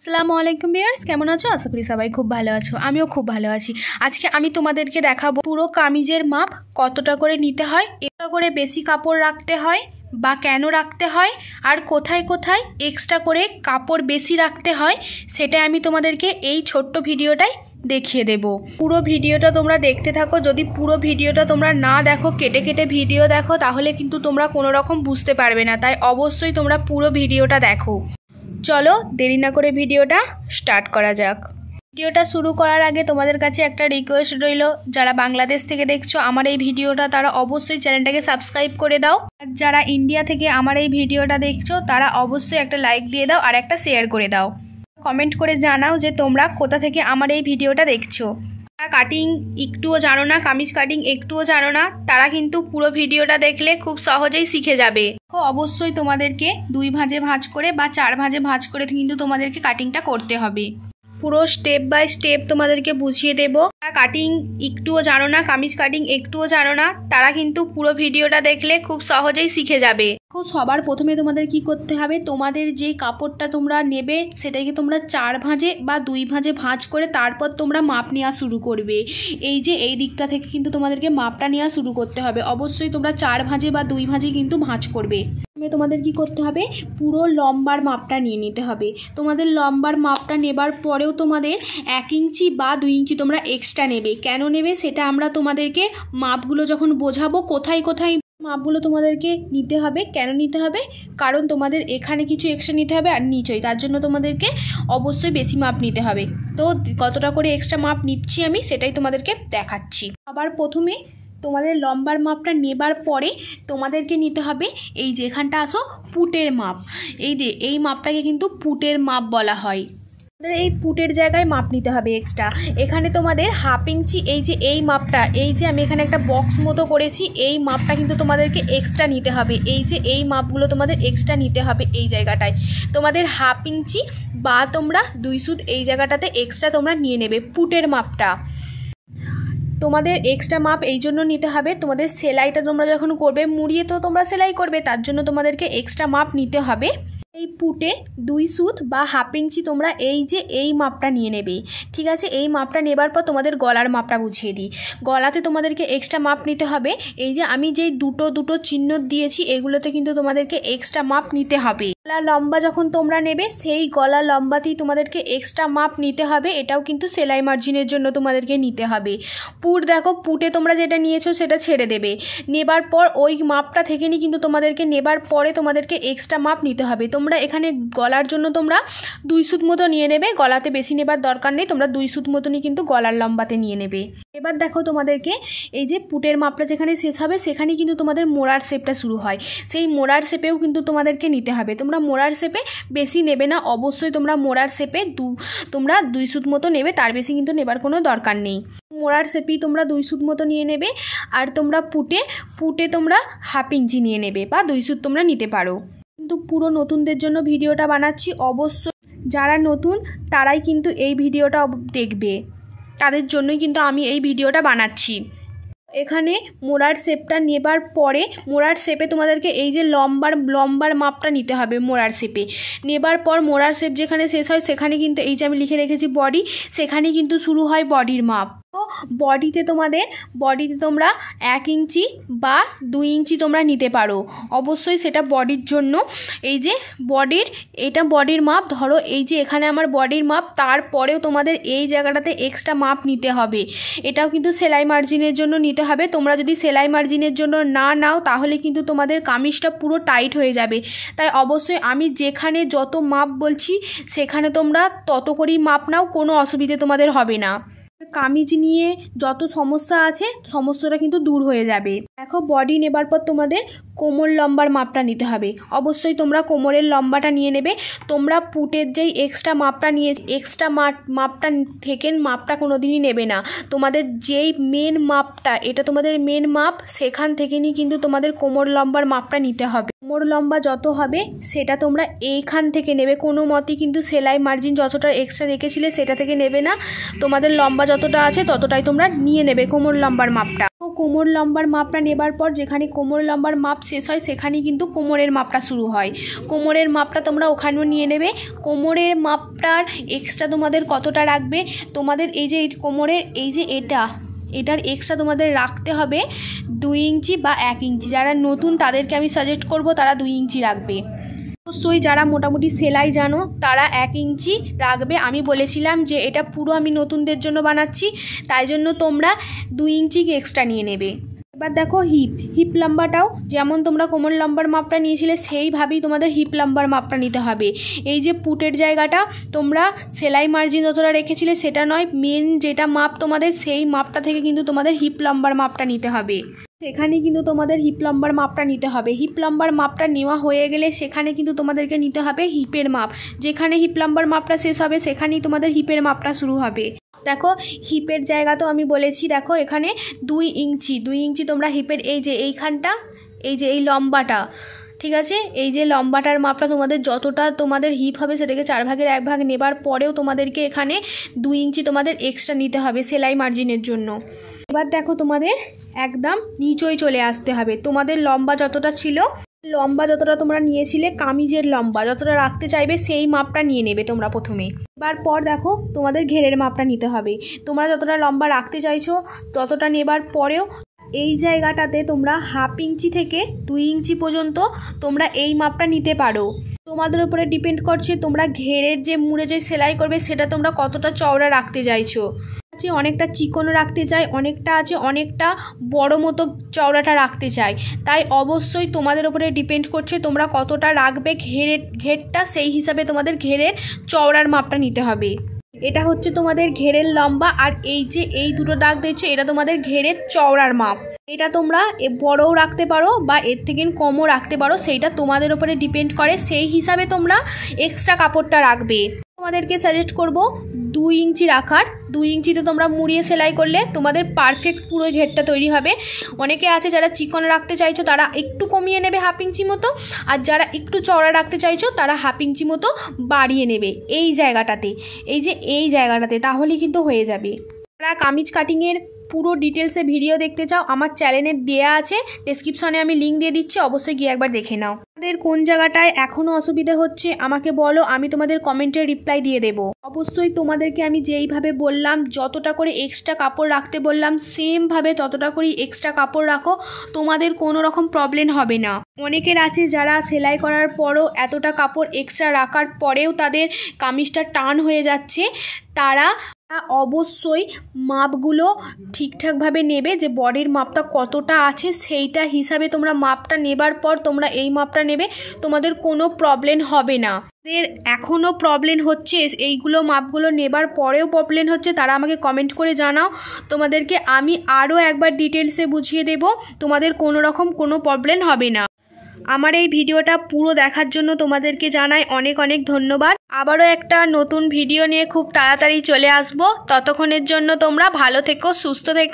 আসসালামু আলাইকুম ভিউয়ার্স, কেমন আছো? আশা করি সবাই খুব ভালো আছো। আমিও খুব ভালো আছি। আজকে আমি তোমাদেরকে দেখাবো পুরো কামিজের মাপ কতটা করে নিতে হয়, এটা করে বেশি কাপড় রাখতে হয় বা কেন রাখতে হয়, আর কোথায় কোথায় এক্সট্রা করে কাপড় বেশি রাখতে হয়, সেটা আমি তোমাদেরকে এই ছোট্ট ভিডিওটাই দেখিয়ে দেব। পুরো ভিডিওটা তোমরা দেখতে থাকো। যদি পুরো ভিডিওটা তোমরা না দেখো, কেটে কেটে ভিডিও দেখো, তাহলে কিন্তু তোমরা কোনো রকম বুঝতে পারবে না। তাই অবশ্যই তোমরা পুরো ভিডিওটা দেখো। চলো দেরি না করে ভিডিওটা স্টার্ট করা যাক। ভিডিওটা শুরু করার আগে তোমাদের কাছে একটা রিকোয়েস্ট রইল, যারা বাংলাদেশ থেকে দেখছো আমার এই ভিডিওটা, তারা অবশ্যই চ্যানেলটাকে সাবস্ক্রাইব করে দাও। আর যারা ইন্ডিয়া থেকে আমার এই ভিডিওটা দেখছো, তারা অবশ্যই একটা লাইক দিয়ে দাও আর একটা শেয়ার করে দাও। কমেন্ট করে জানাও যে তোমরা কোথা থেকে আমার এই ভিডিওটা দেখছো। যারা কাটিং একটুও জানো না, কামিজ কাটিং একটুও জানো না, তারা কিন্তু পুরো ভিডিওটা দেখলে খুব সহজেই শিখে যাবে। অবশ্যই তোমাদেরকে 2 ভাঁজে ভাঁজ করে বা 4 ভাঁজে ভাঁজ করে কিন্তু তোমাদেরকে কাটিংটা করতে হবে। পুরো স্টেপ বাই স্টেপ তোমাদেরকে বুঝিয়ে দেবো। যারা কাটিং একটুও জানো না, কামিজ কাটিং একটুও জানো না, তারা কিন্তু পুরো ভিডিওটা দেখলে খুব সহজেই শিখে যাবে। সবার প্রথমে তোমাদের কি করতে হবে, তোমাদের যে কাপড়টা তোমরা নেবে সেটাকে তোমরা 4 ভাঁজে বা 2 ভাঁজে ভাঁজ করে তারপর তোমরা মাপ নেওয়া শুরু করবে। এই যে এই দিকটা থেকে কিন্তু তোমাদেরকে মাপটা নেওয়া শুরু করতে হবে। অবশ্যই তোমরা 4 ভাঁজে বা 2 ভাঁজে কিন্তু ভাঁজ করবে। তোমাদের কি করতে হবে, পুরো লম্বার মাপটা নিয়ে নিতে হবে। তোমাদের লম্বার মাপটা নেবার পরেও তোমাদের 1 ইঞ্চি বা 2 ইঞ্চি তোমরা এক্সট্রা নেবে। কেন নেবে সেটা আমরা তোমাদেরকে মাপগুলো যখন বোঝাবো, কোথায় কোথায় মাপগুলো তোমাদেরকে নিতে হবে, কেন নিতে হবে, কারণ তোমাদের এখানে কিছু এক্সট্রা নিতে হবে আর নিচেই, তার জন্য তোমাদেরকে অবশ্যই বেশি মাপ নিতে হবে। তো কতটা করে এক্সট্রা মাপ নিচ্ছি আমি সেটাই তোমাদেরকে দেখাচ্ছি। আবার প্রথমে তোমাদের লম্বার মাপটা নেবার পরে তোমাদেরকে নিতে হবে এই যেখানটা আসো পুটের মাপ। এই মাপটাকে কিন্তু পুটের মাপ বলা হয়। এই পুটের জায়গায় মাপ নিতে হবে এক্সট্রা। এখানে তোমাদের 1/2 ইঞ্চি, এই যে এই মাপটা, এই যে আমি এখানে একটা বক্স মতো করেছি, এই মাপটা কিন্তু তোমাদেরকে এক্সট্রা নিতে হবে। এই যে এই মাপগুলো তোমাদের এক্সট্রা নিতে হবে। এই জায়গাটায় তোমাদের 1/2 ইঞ্চি বা তোমরা 2 সুত এই জায়গাটাতে এক্সট্রা তোমরা নিয়ে নেবে পুটের মাপটা। তোমাদের এক্সট্রা মাপ এই জন্য নিতে হবে, তোমাদের সেলাইটা তোমরা যখন করবে, মুড়িয়ে তো তোমরা সেলাই করবে, তার জন্য তোমাদেরকে এক্সট্রা মাপ নিতে হবে। এই পুটে 2 সুত বা 1/2 ইঞ্চি তোমরা এই যে এই মাপটা নিয়ে নেবে। ঠিক আছে, এই মাপটা নেবার পর তোমাদের গলার মাপটা বুঝিয়ে দিই। গলাতে তোমাদেরকে এক্সট্রা মাপ নিতে হবে। এই যে আমি যেই দুটো চিহ্ন দিয়েছি, এগুলোতে কিন্তু তোমাদেরকে এক্সট্রা মাপ নিতে হবে। গলা লম্বা যখন তোমরা নেবে, সেই গলা লম্বাতেই তোমাদেরকে এক্সট্রা মাপ নিতে হবে। এটাও কিন্তু সেলাই মার্জিনের জন্য তোমাদেরকে নিতে হবে। পুট দেখো, পুটে তোমরা যেটা নিয়েছো সেটা ছেড়ে দেবে। নেবার পর ওই মাপটা থেকে নিয়ে কিন্তু তোমাদেরকে নেবার পরে তোমাদেরকে এক্সট্রা মাপ নিতে হবে। তোমরা এখানে গলার জন্য তোমরা 2 সুত মতো নিয়ে নেবে। গলাতে বেশি নেবার দরকার নেই, তোমরা 2 সুত মতনই কিন্তু গলার লম্বাতে নিয়ে নেবে। এবার দেখো তোমাদেরকে এই যে পুটের মাপটা যেখানে শেষ হবে, সেখানে কিন্তু তোমাদের মোড়ার শেপটা শুরু হয়। সেই মোড়ার শেপেও কিন্তু তোমাদেরকে নিতে হবে। তোমরা মোড়ার শেপে বেশি নেবে না, অবশ্যই তোমরা মোড়ার শেপে তোমরা 2 সুত মতো নেবে, তার বেশি কিন্তু নেবার কোনো দরকার নেই। মোড়ার শেপেই তোমরা 2 সুত মতো নিয়ে নেবে। আর তোমরা পুটে তোমরা 1/2 ইঞ্চি নিয়ে নেবে বা 2 সুত তোমরা নিতে পারো। কিন্তু পুরো নতুনদের জন্য ভিডিওটা বানাচ্ছি, অবশ্যই যারা নতুন তারাই কিন্তু এই ভিডিওটা দেখবে, তাদের জন্যই কিন্তু আমি এই ভিডিওটা বানাচ্ছি। এখানে মোড়ার শেপটা নেবার পরে মোড়ার শেপে তোমাদেরকে এই যে লম্বার মাপটা নিতে হবে। মোড়ার শেপে নেবার পর মোড়ার শেপ যেখানে শেষ হয়, সেখানে কিন্তু এই যে আমি লিখে রেখেছি বডি, সেখানে কিন্তু শুরু হয় বডির মাপ। তো বডিতে তোমরা 1 ইঞ্চি বা 2 ইঞ্চি তোমরা নিতে পারো। অবশ্যই সেটা বডির জন্য। এই যে এটা বডির মাপ। ধরো এই যে এখানে আমার বডির মাপ, তারপরেও তোমাদের এই জায়গাটাতে এক্সট্রা মাপ নিতে হবে। এটাও কিন্তু সেলাই মার্জিনের জন্য নিতে হবে। তোমরা যদি সেলাই মার্জিনের জন্য না নাও, তাহলে কিন্তু তোমাদের কামিজটা পুরো টাইট হয়ে যাবে। তাই অবশ্যই আমি যেখানে যত মাপ বলছি সেখানে তোমরা তত করেই মাপ নাও, কোনো অসুবিধে তোমাদের হবে না। কামিজ নিয়ে যত সমস্যা আছে সমস্যাটা কিন্তু দূর হয়ে যাবে। দেখো, বডি নেবার পর তোমাদের কোমর লম্বার মাপটা নিতে হবে। অবশ্যই তোমরা কোমরের লম্বাটা নিয়ে নেবে। তোমরা পুটের যেই এক্সট্রা মাপটা এক্সট্রা মাপটা থেকে মাপটা কোনোদিনই নেবে না। তোমাদের যেই মেন মাপটা, এটা তোমাদের মেন মাপ, সেখান থেকে নিয়ে কিন্তু তোমাদের কোমর লম্বার মাপটা নিতে হবে। কোমর লম্বা যত হবে সেটা তোমরা এইখান থেকে নেবে। কোনো মতেই কিন্তু সেলাই মার্জিন যতটা এক্সট্রা রেখেছিলে সেটা থেকে নেবে না। তোমাদের লম্বা যতটা আছে ততটাই তোমরা নিয়ে নেবে কোমর লম্বার মাপটা। কোমর লম্বার মাপটা নেবার পর যেখানে কোমর লম্বার মাপ শেষ হয় সেখানেই কিন্তু কোমরের মাপটা শুরু হয়। কোমরের মাপটা তোমরা ওখানেও নিয়ে নেবে। কোমরের মাপটার এক্সট্রা তোমাদের কতটা রাখবে, তোমাদের এই যে কোমরের এই যে এটার এক্সট্রা তোমাদের রাখতে হবে 2 ইঞ্চি বা 1 ইঞ্চি। যারা নতুন তাদেরকে আমি সাজেস্ট করব তারা 2 ইঞ্চি রাখবে। অবশ্যই যারা মোটামুটি সেলাই জানো তারা 1 ইঞ্চি রাখবে। আমি বলেছিলাম যে এটা পুরো আমি নতুনদের জন্য বানাচ্ছি, তাই জন্য তোমরা 2 ইঞ্চি এক্সট্রা নিয়ে নেবে। এবার দেখো হিপ লম্বাটাও যেমন তোমরা কোমর লম্বার মাপটা নিয়েছিলে সেইভাবেই তোমাদের হিপ লম্বার মাপটা নিতে হবে। এই যে পুটের জায়গাটা তোমরা সেলাই মার্জিন যতটা রেখেছিলে সেটা নয়, মেন যেটা মাপ তোমাদের সেই মাপটা থেকে কিন্তু তোমাদের হিপ লম্বার মাপটা নিতে হবে। সেখানে কিন্তু তোমাদের হিপ লম্বার মাপটা নিতে হবে। হিপ লম্বার মাপটা নেওয়া হয়ে গেলে সেখানে কিন্তু তোমাদেরকে নিতে হবে হিপের মাপ। যেখানে হিপ লম্বার মাপটা শেষ হবে সেখানেই তোমাদের হিপের মাপটা শুরু হবে। দেখো হিপের জায়গা তো আমি বলেছি, দেখো এখানে 2 ইঞ্চি তোমরা হিপের এই যে এইখানটা এই যে এই লম্বাটা, ঠিক আছে, এই যে লম্বাটার মাপটা তোমাদের যতটা তোমাদের হিপ হবে সেটাকে 4 ভাগের 1 ভাগ নেবার পরেও তোমাদেরকে এখানে 2 ইঞ্চি তোমাদের এক্সট্রা নিতে হবে সেলাই মার্জিনের জন্য। এবার দেখো তোমাদের একদম নিচই চলে আসতে হবে। তোমাদের লম্বা যতটা ছিল, লম্বা যতটা তোমরা নিয়েছিলে কামিজের লম্বা যতটা রাখতে চাইবে সেই মাপটা নিয়ে নেবে তোমরা প্রথমে। এবার পর দেখো তোমাদের ঘেরের মাপটা নিতে হবে। তোমরা যতটা লম্বা রাখতে চাইছো ততটা নেবার পরেও এই জায়গাটাতে তোমরা 1/2 ইঞ্চি থেকে 2 ইঞ্চি পর্যন্ত তোমরা এই মাপটা নিতে পারো। তোমাদের উপরে ডিপেন্ড করছে তোমরা ঘেরের যে মুড়ে যে সেলাই করবে সেটা তোমরা কতটা চওড়া রাখতে চাইছো। আছে অনেকটা চিকনও রাখতে চাই, অনেকটা আছে অনেকটা বড় মতো চওড়াটা রাখতে চাই। তাই অবশ্যই তোমাদের উপরে ডিপেন্ড করছে তোমরা কতটা রাখবে ঘেরটা, সেই হিসাবে তোমাদের ঘেরের চওড়ার মাপটা নিতে হবে। এটা হচ্ছে তোমাদের ঘেরের লম্বা, আর এই যে এই দুটো দাগ দিচ্ছে এটা তোমাদের ঘেরের চওড়ার মাপ। এটা তোমরা বড়ও রাখতে পারো বা এর থেকে কমও রাখতে পারো, সেইটা তোমাদের উপরে ডিপেন্ড করে। সেই হিসাবে তোমরা এক্সট্রা কাপড়টা রাখবে। তোমাদেরকে সাজেস্ট করব 2 ইঞ্চি রাখার। 2 ইঞ্চিতে তোমরা মুড়িয়ে সেলাই করলে তোমাদের পারফেক্ট পুরো ঘেরটা তৈরি হবে। অনেকে আছে যারা চিকন রাখতে চাইছো তারা একটু কমিয়ে নেবে 1/2 ইঞ্চি মতো, আর যারা একটু চওড়া রাখতে চাইছো তারা 1/2 ইঞ্চি মতো বাড়িয়ে নেবে এই জায়গাটাতে, এই যে এই জায়গাটাতে, তাহলেই কিন্তু হয়ে যাবে। যারা কামিজ কাটিংয়ের পুরো ডিটেলসে ভিডিও দেখতে চাও আমার চ্যানেলে দেয়া আছে, ডেসক্রিপশনে আমি লিঙ্ক দিয়ে দিচ্ছি, অবশ্যই গিয়ে একবার দেখে নাও। তোমাদের কোন জায়গাটায় এখনও অসুবিধা হচ্ছে আমাকে বলো, আমি তোমাদের কমেন্টে রিপ্লাই দিয়ে দেবো। অবশ্যই তোমাদেরকে আমি যেইভাবে বললাম যতটা করে এক্সট্রা কাপড় রাখতে বললাম সেমভাবে ততটা করেই এক্সট্রা কাপড় রাখো, তোমাদের কোনো রকম প্রবলেম হবে না। অনেকের আছে যারা সেলাই করার পরও এতটা কাপড় এক্সট্রা রাখার পরেও তাদের কামিজটা টান হয়ে যাচ্ছে, তারা অবশ্যই মাপগুলো ঠিকঠাকভাবে নেবে, যে বডির মাপটা কতটা আছে সেইটা হিসাবে তোমরা মাপটা নেবার পর তোমরা এই মাপটা নেবে, তোমাদের কোনো প্রবলেম হবে না। এখনও প্রবলেম হচ্ছে এইগুলো মাপগুলো নেবার পরেও প্রবলেম হচ্ছে তারা আমাকে কমেন্ট করে জানাও, তোমাদেরকে আমি আরও একবার ডিটেলসে বুঝিয়ে দেব, তোমাদের কোনো রকম কোনো প্রবলেম হবে না। আমার এই ভিডিওটা পুরো দেখার জন্য তোমাদেরকে জানাই অনেক অনেক ধন্যবাদ। আবারও একটা নতুন ভিডিও নিয়ে খুব তাড়াতাড়ি চলে আসবো। ততক্ষণের জন্য তোমরা ভালো থেকো, সুস্থ থেকো।